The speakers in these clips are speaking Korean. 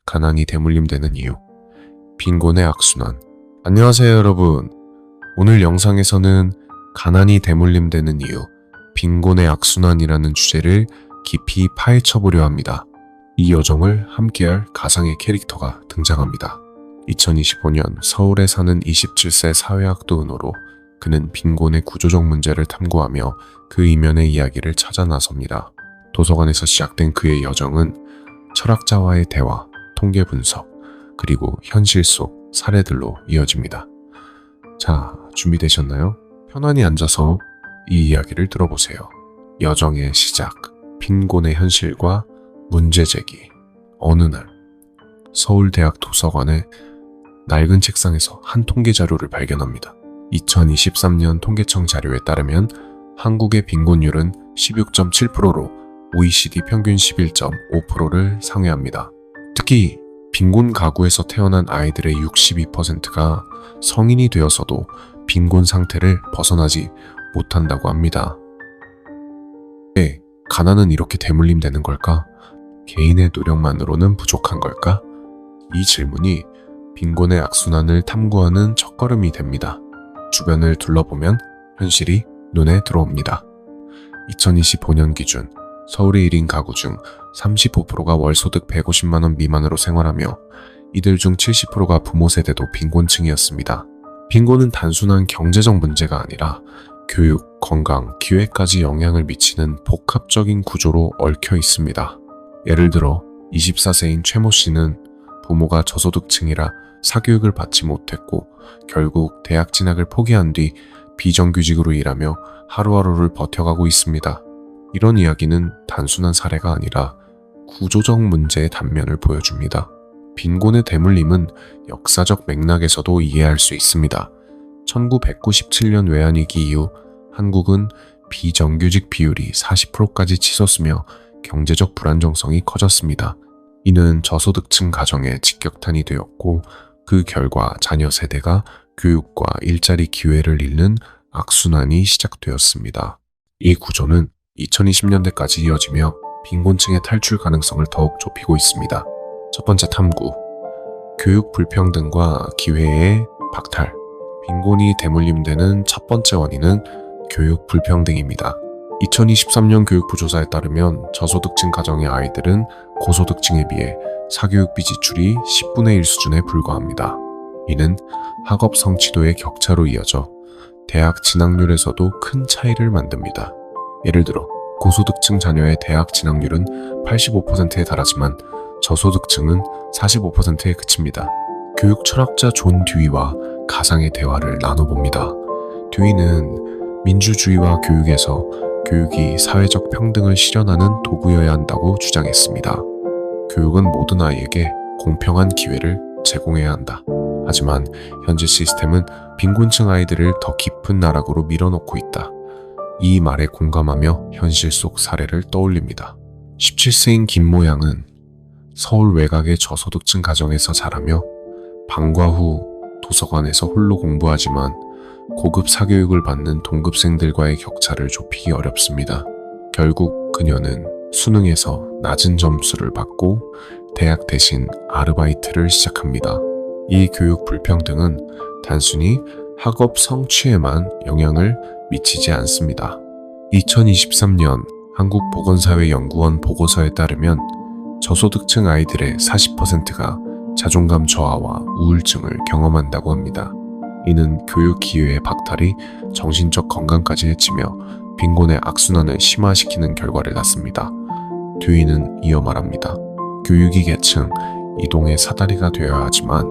가난이 대물림되는 이유, 빈곤의 악순환. 안녕하세요 여러분. 오늘 영상에서는 가난이 대물림되는 이유, 빈곤의 악순환이라는 주제를 깊이 파헤쳐보려 합니다. 이 여정을 함께할 가상의 캐릭터가 등장합니다. 2025년 서울에 사는 27세 사회학도 은호로 그는 빈곤의 구조적 문제를 탐구하며 그 이면의 이야기를 찾아 나섭니다. 도서관에서 시작된 그의 여정은 철학자와의 대화, 통계 분석, 그리고 현실 속 사례들로 이어집니다. 자, 준비되셨나요? 편안히 앉아서 이 이야기를 들어보세요. 여정의 시작, 빈곤의 현실과 문제 제기. 어느 날, 서울대학 도서관의 낡은 책상에서 한 통계 자료를 발견합니다. 2023년 통계청 자료에 따르면 한국의 빈곤율은 16.7%로 OECD 평균 11.5%를 상회합니다. 특히 빈곤 가구에서 태어난 아이들의 62%가 성인이 되어서도 빈곤 상태를 벗어나지 못한다고 합니다. 왜 가난은 이렇게 대물림되는 걸까? 개인의 노력만으로는 부족한 걸까? 이 질문이 빈곤의 악순환을 탐구하는 첫걸음이 됩니다. 주변을 둘러보면 현실이 눈에 들어옵니다. 2025년 기준 서울의 1인 가구 중 35%가 월소득 150만원 미만으로 생활하며 이들 중 70%가 부모 세대도 빈곤층이었습니다. 빈곤은 단순한 경제적 문제가 아니라 교육, 건강, 기회까지 영향을 미치는 복합적인 구조로 얽혀 있습니다. 예를 들어 24세인 최모 씨는 부모가 저소득층이라 사교육을 받지 못했고 결국 대학 진학을 포기한 뒤 비정규직으로 일하며 하루하루를 버텨가고 있습니다. 이런 이야기는 단순한 사례가 아니라 구조적 문제의 단면을 보여줍니다. 빈곤의 대물림은 역사적 맥락에서도 이해할 수 있습니다. 1997년 외환위기 이후 한국은 비정규직 비율이 40%까지 치솟으며 경제적 불안정성이 커졌습니다. 이는 저소득층 가정에 직격탄이 되었고 그 결과 자녀 세대가 교육과 일자리 기회를 잃는 악순환이 시작되었습니다. 이 구조는 2020년대까지 이어지며 빈곤층의 탈출 가능성을 더욱 좁히고 있습니다. 첫 번째 탐구, 교육 불평등과 기회의 박탈. 빈곤이 대물림되는 첫 번째 원인은 교육 불평등입니다. 2023년 교육부 조사에 따르면 저소득층 가정의 아이들은 고소득층에 비해 사교육비 지출이 10분의 1 수준에 불과합니다. 이는 학업 성취도의 격차로 이어져 대학 진학률에서도 큰 차이를 만듭니다. 예를 들어 고소득층 자녀의 대학 진학률은 85%에 달하지만 저소득층은 45%에 그칩니다. 교육 철학자 존 듀이와 가상의 대화를 나눠봅니다. 듀이는 민주주의와 교육에서 교육이 사회적 평등을 실현하는 도구여야 한다고 주장했습니다. 교육은 모든 아이에게 공평한 기회를 제공해야 한다. 하지만 현재 시스템은 빈곤층 아이들을 더 깊은 나락으로 밀어넣고 있다. 이 말에 공감하며 현실 속 사례를 떠올립니다. 17세인 김모 양은 서울 외곽의 저소득층 가정에서 자라며 방과 후 도서관에서 홀로 공부하지만 고급 사교육을 받는 동급생들과의 격차를 좁히기 어렵습니다. 결국 그녀는 수능에서 낮은 점수를 받고 대학 대신 아르바이트를 시작합니다. 이 교육 불평등은 단순히 학업 성취에만 영향을 미치지 않습니다. 2023년 한국보건사회연구원 보고서에 따르면 저소득층 아이들의 40%가 자존감 저하와 우울증을 경험한다고 합니다. 이는 교육 기회의 박탈이 정신적 건강까지 해치며 빈곤의 악순환을 심화시키는 결과를 낳습니다. 듀이는 이어 말합니다. 교육이 계층, 이동의 사다리가 되어야 하지만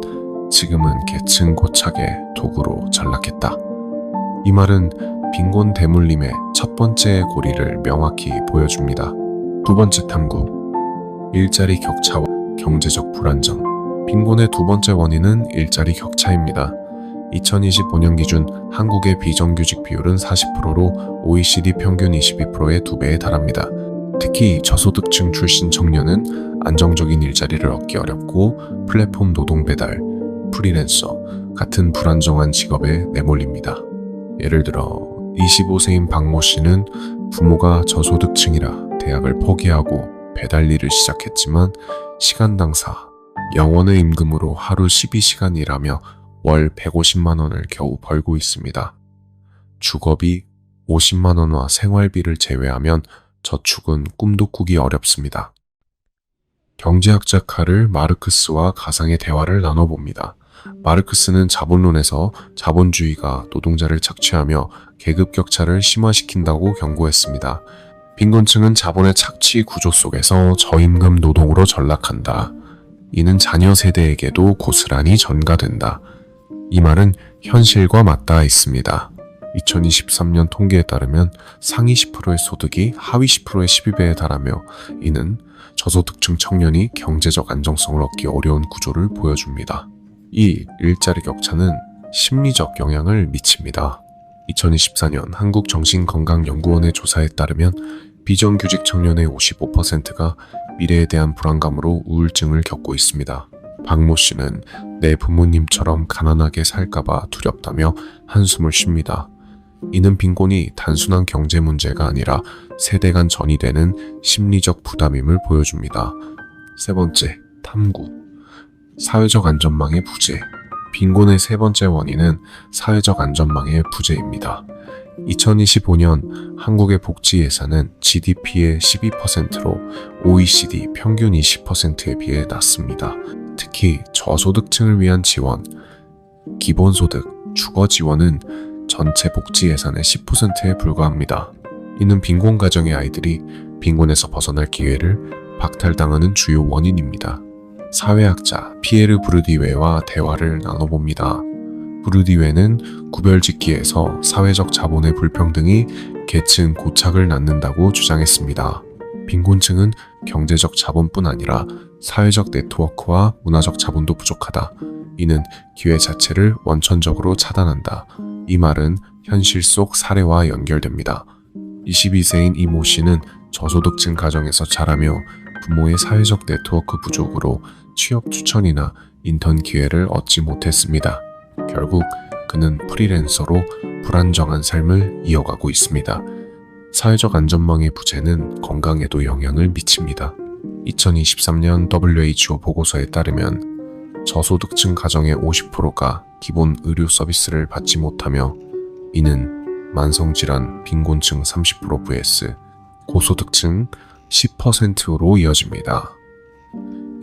지금은 계층 고착의 도구로 전락했다. 이 말은 빈곤 대물림의 첫 번째 고리를 명확히 보여줍니다. 두 번째 탐구, 일자리 격차와 경제적 불안정. 빈곤의 두 번째 원인은 일자리 격차입니다. 2025년 기준 한국의 비정규직 비율은 40%로 OECD 평균 22%의 2배에 달합니다. 특히 저소득층 출신 청년은 안정적인 일자리를 얻기 어렵고 플랫폼 노동 배달, 프리랜서 같은 불안정한 직업에 내몰립니다. 예를 들어 25세인 박모 씨는 부모가 저소득층이라 대학을 포기하고 배달 일을 시작했지만 시간당 4, 영원의 임금으로 하루 12시간 일하며 월 150만 원을 겨우 벌고 있습니다. 주거비 50만 원과 생활비를 제외하면 저축은 꿈도 꾸기 어렵습니다. 경제학자 카를 마르크스와 가상의 대화를 나눠봅니다. 마르크스는 자본론에서 자본주의가 노동자를 착취하며 계급 격차를 심화시킨다고 경고했습니다. 빈곤층은 자본의 착취 구조 속에서 저임금 노동으로 전락한다. 이는 자녀 세대에게도 고스란히 전가된다. 이 말은 현실과 맞닿아 있습니다. 2023년 통계에 따르면 상위 10%의 소득이 하위 10%의 12배에 달하며 이는 저소득층 청년이 경제적 안정성을 얻기 어려운 구조를 보여줍니다. 이 일자리 격차는 심리적 영향을 미칩니다. 2024년 한국정신건강연구원의 조사에 따르면 비정규직 청년의 55%가 미래에 대한 불안감으로 우울증을 겪고 있습니다. 박모 씨는 내 부모님처럼 가난하게 살까봐 두렵다며 한숨을 쉽니다. 이는 빈곤이 단순한 경제 문제가 아니라 세대 간 전이되는 심리적 부담임을 보여줍니다. 세 번째, 탐구. 사회적 안전망의 부재. 빈곤의 세 번째 원인은 사회적 안전망의 부재입니다. 2025년 한국의 복지 예산은 GDP의 12%로 OECD 평균 20%에 비해 낮습니다. 특히 저소득층을 위한 지원, 기본소득, 주거 지원은 전체 복지 예산의 10%에 불과합니다. 이는 빈곤 가정의 아이들이 빈곤에서 벗어날 기회를 박탈당하는 주요 원인입니다. 사회학자 피에르 부르디웨와 대화를 나눠봅니다. 부르디웨는 구별짓기에서 사회적 자본의 불평등이 계층 고착을 낳는다고 주장했습니다. 빈곤층은 경제적 자본뿐 아니라 사회적 네트워크와 문화적 자본도 부족하다. 이는 기회 자체를 원천적으로 차단한다. 이 말은 현실 속 사례와 연결됩니다. 22세인 이모 씨는 저소득층 가정에서 자라며 부모의 사회적 네트워크 부족으로 취업 추천이나 인턴 기회를 얻지 못했습니다. 결국 그는 프리랜서로 불안정한 삶을 이어가고 있습니다. 사회적 안전망의 부재는 건강에도 영향을 미칩니다. 2023년 WHO 보고서에 따르면 저소득층 가정의 50%가 기본 의료 서비스를 받지 못하며 이는 만성질환 빈곤층 30% vs 고소득층 10%로 이어집니다.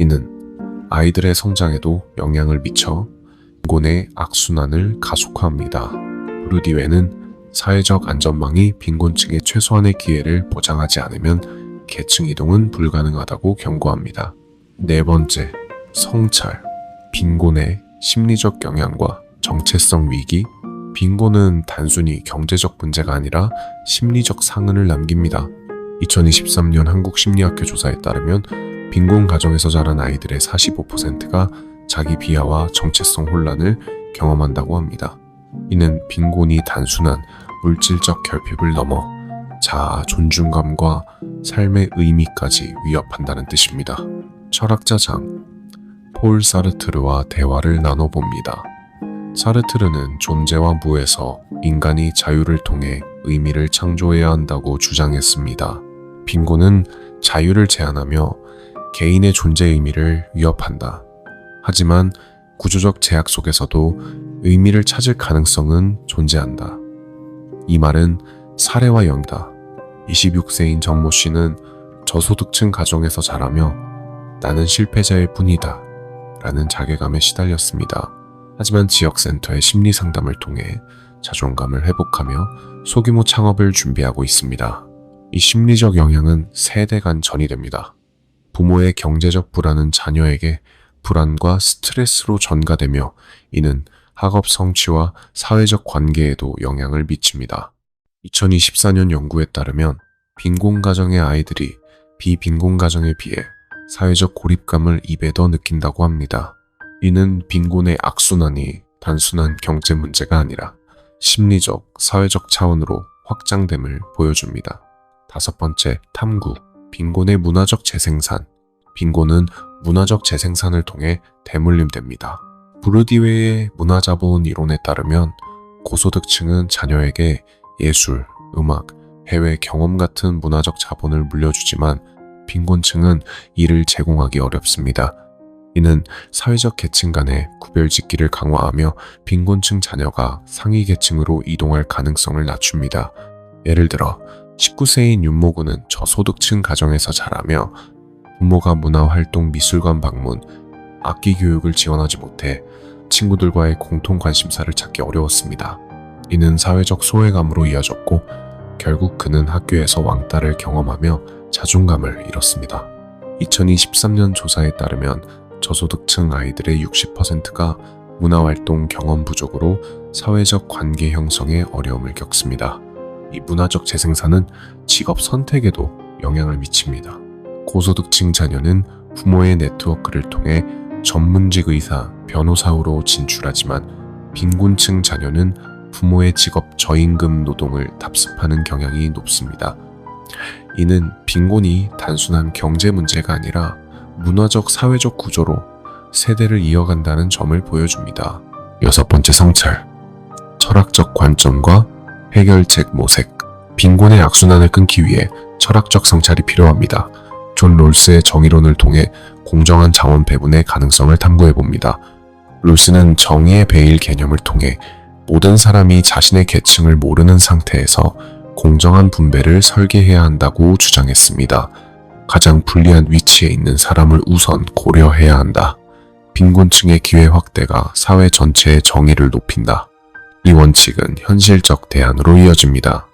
이는 아이들의 성장에도 영향을 미쳐 빈곤의 악순환을 가속화합니다. 부르디웨는 사회적 안전망이 빈곤층의 최소한의 기회를 보장하지 않으면 계층 이동은 불가능하다고 경고합니다. 네 번째, 성찰. 빈곤의 심리적 영향과 정체성 위기. 빈곤은 단순히 경제적 문제가 아니라 심리적 상흔을 남깁니다. 2023년 한국심리학회 조사에 따르면 빈곤 가정에서 자란 아이들의 45%가 자기 비하와 정체성 혼란을 경험한다고 합니다. 이는 빈곤이 단순한 물질적 결핍을 넘어 자아 존중감과 삶의 의미까지 위협한다는 뜻입니다. 철학자 장 폴 사르트르와 대화를 나눠봅니다. 사르트르는 존재와 무에서 인간이 자유를 통해 의미를 창조해야 한다고 주장했습니다. 빈곤은 자유를 제한하며 개인의 존재 의미를 위협한다. 하지만 구조적 제약 속에서도 의미를 찾을 가능성은 존재한다. 이 말은 사례와 연다. 26세인 정모 씨는 저소득층 가정에서 자라며 나는 실패자일 뿐이다 라는 자괴감에 시달렸습니다. 하지만 지역센터의 심리상담을 통해 자존감을 회복하며 소규모 창업을 준비하고 있습니다. 이 심리적 영향은 세대 간 전이됩니다. 부모의 경제적 불안은 자녀에게 불안과 스트레스로 전가되며 이는 학업 성취와 사회적 관계에도 영향을 미칩니다. 2024년 연구에 따르면 빈곤 가정의 아이들이 비빈곤 가정에 비해 사회적 고립감을 입에 더 느낀다고 합니다. 이는 빈곤의 악순환이 단순한 경제 문제가 아니라 심리적, 사회적 차원으로 확장됨을 보여줍니다. 다섯 번째, 탐구. 빈곤의 문화적 재생산. 빈곤은 문화적 재생산을 통해 대물림됩니다. 부르디웨의 문화자본 이론에 따르면 고소득층은 자녀에게 예술, 음악, 해외 경험 같은 문화적 자본을 물려주지만 빈곤층은 이를 제공하기 어렵습니다. 이는 사회적 계층 간의 구별짓기를 강화하며 빈곤층 자녀가 상위 계층으로 이동할 가능성을 낮춥니다. 예를 들어 19세인 윤모군은 저소득층 가정에서 자라며 부모가 문화활동 미술관 방문, 악기 교육을 지원하지 못해 친구들과의 공통 관심사를 찾기 어려웠습니다. 이는 사회적 소외감으로 이어졌고 결국 그는 학교에서 왕따를 경험하며 자존감을 잃었습니다. 2023년 조사에 따르면 저소득층 아이들의 60%가 문화활동 경험 부족으로 사회적 관계 형성에 어려움을 겪습니다. 이 문화적 재생산은 직업 선택에도 영향을 미칩니다. 고소득층 자녀는 부모의 네트워크를 통해 전문직 의사, 변호사로 진출하지만 빈곤층 자녀는 부모의 직업 저임금 노동을 답습하는 경향이 높습니다. 이는 빈곤이 단순한 경제 문제가 아니라 문화적 사회적 구조로 세대를 이어간다는 점을 보여줍니다. 6번째 성찰, 철학적 관점과 해결책 모색. 빈곤의 악순환을 끊기 위해 철학적 성찰이 필요합니다. 존 롤스의 정의론을 통해 공정한 자원 배분의 가능성을 탐구해봅니다. 롤스는 정의의 베일 개념을 통해 모든 사람이 자신의 계층을 모르는 상태에서 공정한 분배를 설계해야 한다고 주장했습니다. 가장 불리한 위치에 있는 사람을 우선 고려해야 한다. 빈곤층의 기회 확대가 사회 전체의 정의를 높인다. 이 원칙은 현실적 대안으로 이어집니다.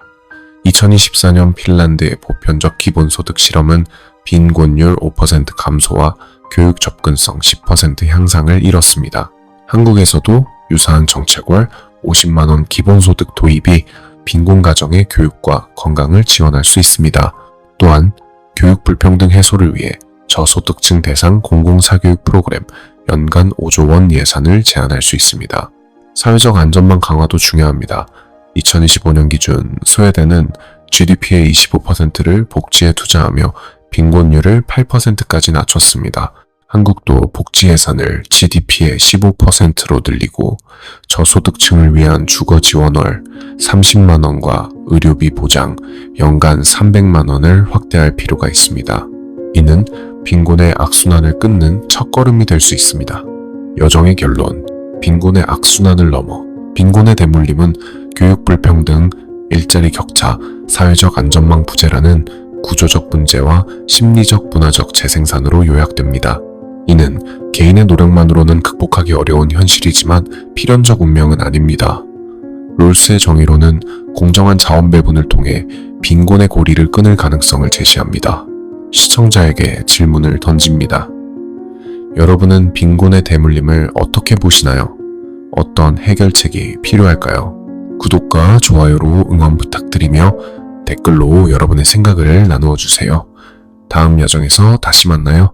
2024년 핀란드의 보편적 기본소득 실험은 빈곤율 5% 감소와 교육 접근성 10% 향상을 이뤘습니다. 한국에서도 유사한 정책월 50만원 기본소득 도입이 빈곤 가정의 교육과 건강을 지원할 수 있습니다. 또한 교육 불평등 해소를 위해 저소득층 대상 공공사교육 프로그램 연간 5조 원 예산을 제안할 수 있습니다. 사회적 안전망 강화도 중요합니다. 2025년 기준 스웨덴은 GDP의 25%를 복지에 투자하며 빈곤율을 8%까지 낮췄습니다. 한국도 복지 예산을 GDP의 15%로 늘리고 저소득층을 위한 주거 지원월 30만 원과 의료비 보장 연간 300만 원을 확대할 필요가 있습니다. 이는 빈곤의 악순환을 끊는 첫걸음이 될 수 있습니다. 여정의 결론, 빈곤의 악순환을 넘어 빈곤의 대물림은 교육 불평등, 일자리 격차, 사회적 안전망 부재라는 구조적 문제와 심리적 문화적 재생산으로 요약됩니다. 이는 개인의 노력만으로는 극복하기 어려운 현실이지만 필연적 운명은 아닙니다. 롤스의 정의로는 공정한 자원 배분을 통해 빈곤의 고리를 끊을 가능성을 제시합니다. 시청자에게 질문을 던집니다. 여러분은 빈곤의 대물림을 어떻게 보시나요? 어떤 해결책이 필요할까요? 구독과 좋아요로 응원 부탁드리며 댓글로 여러분의 생각을 나누어 주세요. 다음 야정에서 다시 만나요.